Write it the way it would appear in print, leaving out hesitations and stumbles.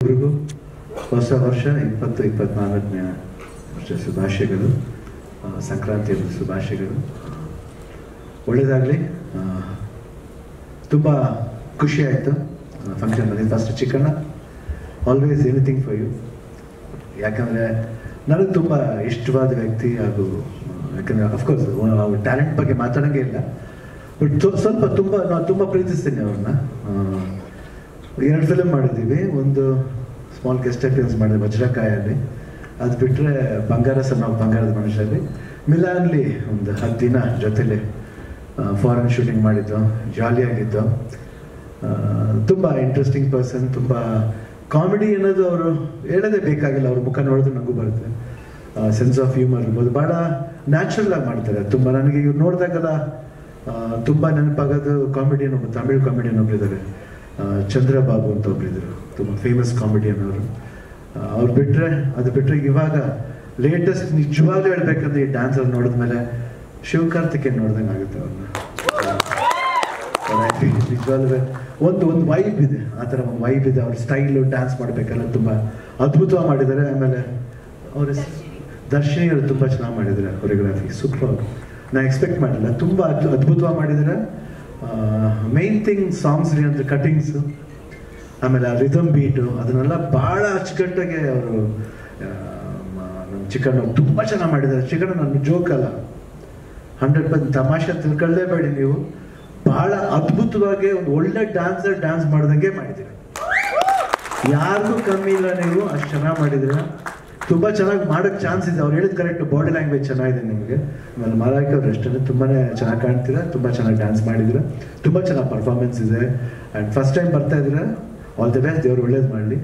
ಎಲ್ರಿಗೂ ಹೊಸ ವರ್ಷ 2024ನೇ ವರ್ಷ ಶುಭಾಶಯಗಳು. ಸಂಕ್ರಾಂತಿಯ ಶುಭಾಶಯಗಳು. ಒಳ್ಳೆಯದಾಗಲಿ. ತುಂಬ ಖುಷಿ ಆಯಿತು ಫಂಕ್ಷನ್ ಬಂದಿದ್ದು. First Chikkanna, always anything for you. ಯಾಕಂದರೆ ನನಗೆ ತುಂಬ ಇಷ್ಟವಾದ ವ್ಯಕ್ತಿ. ಹಾಗೂ ಯಾಕಂದರೆ ಅಫ್ಕೋರ್ಸ್ ಅವ್ರ ಟ್ಯಾಲೆಂಟ್ ಬಗ್ಗೆ ಮಾತಾಡೋಂಗೆ ಇಲ್ಲ, ಬಟ್ ಸ್ವಲ್ಪ ನಾನು ತುಂಬ ಪ್ರೀತಿಸ್ತೀನಿ ಅವ್ರನ್ನ. 2 ಫಿಲಮ್ ಮಾಡಿದ್ದೀವಿ. ಒಂದು ಸ್ಮಾಲ್ ಗೆಸ್ಟ್ ಅಪಿಯರೆನ್ಸ್ ಮಾಡಿದೆ ವಜ್ರಕಾಯಲ್ಲಿ. ಅದು ಬಿಟ್ಟರೆ ಬಂಗಾರ ಬಂಗಾರದ ಮನುಷ್ಯರಲ್ಲಿ ಮಿಲಾನ್ಲಿ ಒಂದು 10 ದಿನ ಜೊತೆಲಿ ಫಾರಿನ್ ಶೂಟಿಂಗ್ ಮಾಡಿದ್ದು. ಜಾಲಿಯಾಗಿದ್ದು. ತುಂಬ ಇಂಟ್ರೆಸ್ಟಿಂಗ್ ಪರ್ಸನ್. ತುಂಬ ಕಾಮಿಡಿ ಅನ್ನೋದು ಅವರು ಹೇಳೋದೇ ಬೇಕಾಗಿಲ್ಲ, ಅವ್ರ ಮುಖ ನೋಡಿದ್ರೆ ನನಗೂ ಬರುತ್ತೆ. ಸೆನ್ಸ್ ಆಫ್ ಹ್ಯೂಮರ್ ಇರ್ಬೋದು, ಭಾಳ ನ್ಯಾಚುರಲ್ ಆಗಿ ಮಾಡ್ತಾರೆ. ತುಂಬ ನನಗೆ ಇವ್ರು ನೋಡಿದಾಗೆಲ್ಲ ತುಂಬ ನೆನಪಾಗೋದು ಕಾಮಿಡಿಯನ್ ಒಬ್ಬರು, ತಮಿಳ್ ಕಾಮಿಡಿಯನ್ ಒಬ್ಬರಿದ್ದಾರೆ, ಚಂದ್ರಬಾಬು ಅಂತ ಒಬ್ಬರಿದ್ರು, ತುಂಬ ಫೇಮಸ್ ಕಾಮಿಡಿಯನ್ ಅವರು. ಅವ್ರು ಅದು ಬಿಟ್ಟರೆ ಇವಾಗ ಲೇಟೆಸ್ಟ್ ನಿಜವಾಗ್ಲೂ ಹೇಳ್ಬೇಕಂದ್ರೆ ಈ ಡ್ಯಾನ್ಸರ್ ನೋಡಿದ್ಮೇಲೆ ಶಿವಕಾರ್ತಿಕೇಯನ್ ನೋಡ್ದಂಗೆ ಆಗುತ್ತೆ ಅವ್ರನ್ನ. ನಿಜವಾಗ್ಲೂ ಒಂದು ವೈಬ್ ಇದೆ, ಆ ಥರ ಒಂದು ವೈಬ್ ಇದೆ. ಅವ್ರ ಸ್ಟೈಲು ಡ್ಯಾನ್ಸ್ ಮಾಡಬೇಕಲ್ಲ ತುಂಬ ಅದ್ಭುತವಾಗಿ ಮಾಡಿದ್ದಾರೆ. ಆಮೇಲೆ ಅವ್ರ ದರ್ಶಿನಿ ಅವರು ತುಂಬ ಚೆನ್ನಾಗಿ ಮಾಡಿದ್ದಾರೆ ಕೊರಿಯೋಗ್ರಫಿ. ಸೂಪರ್. ನಾನು ಎಕ್ಸ್ಪೆಕ್ಟ್ ಮಾಡಿಲ್ಲ, ತುಂಬ ಅದ್ಭುತವಾಗಿ ಮಾಡಿದ್ದಾರೆ. ಮೇನ್ ಥಿಂಗ್ ಸಾಂಗ್ಸ್ಗೆ ಅಂದರೆ ಕಟಿಂಗ್ಸು, ಆಮೇಲೆ ಆ ರಿದಮ್ ಬೀಟು, ಅದನ್ನೆಲ್ಲ ಭಾಳ ಅಚ್ಚುಕಟ್ಟಾಗಿ ಅವರು ನಮ್ಮ ಚಿಕನ್ ತುಂಬ ಚೆನ್ನಾಗಿ ಮಾಡಿದ್ದಾರೆ. ಚಿಕನ್ ನನ್ನ ಜೋಕಲ್ಲ, 100% ತಮಾಷೆ ತಿಳ್ಕೊಳ್ಳೇಬೇಡಿ ನೀವು. ಭಾಳ ಅದ್ಭುತವಾಗಿ ಒಂದು ಒಳ್ಳೆ ಡ್ಯಾನ್ಸರ್ ಡ್ಯಾನ್ಸ್ ಮಾಡ್ದಂಗೆ ಮಾಡಿದ್ದೀರ. ಯಾರಿಗೂ ಕಮ್ಮಿ ಇಲ್ಲ, ನೀವು ಅಷ್ಟು ಚೆನ್ನಾಗಿ ಮಾಡಿದ್ದೀರ. ತುಂಬ ಚೆನ್ನಾಗಿ ಮಾಡೋಕ್ಕೆ ಚಾನ್ಸ್ ಇದೆ. ಅವ್ರು ಹೇಳಿದ ಕರೆಕ್ಟ್, ಬಾಡಿ ಲ್ಯಾಂಗ್ವೇಜ್ ಚೆನ್ನಾಗಿದೆ ನಿಮಗೆ. ಆಮೇಲೆ ಮಾಲಾಯ್ಕ ಅವ್ರು ಅಷ್ಟೇ ತುಂಬಾ ಚೆನ್ನಾಗಿ ಕಾಣ್ತೀರಾ, ತುಂಬ ಚೆನ್ನಾಗಿ ಡ್ಯಾನ್ಸ್ ಮಾಡಿದ್ದೀರ, ತುಂಬ ಚೆನ್ನಾಗಿ ಪರ್ಫಾರ್ಮೆನ್ಸ್ ಇದೆ. ಆ್ಯಂಡ್ ಫಸ್ಟ್ ಟೈಮ್ ಬರ್ತಾ ಇದ್ದೀರಾ. All the best. ದೇವ್ರು ಒಳ್ಳೇದು ಮಾಡಲಿ.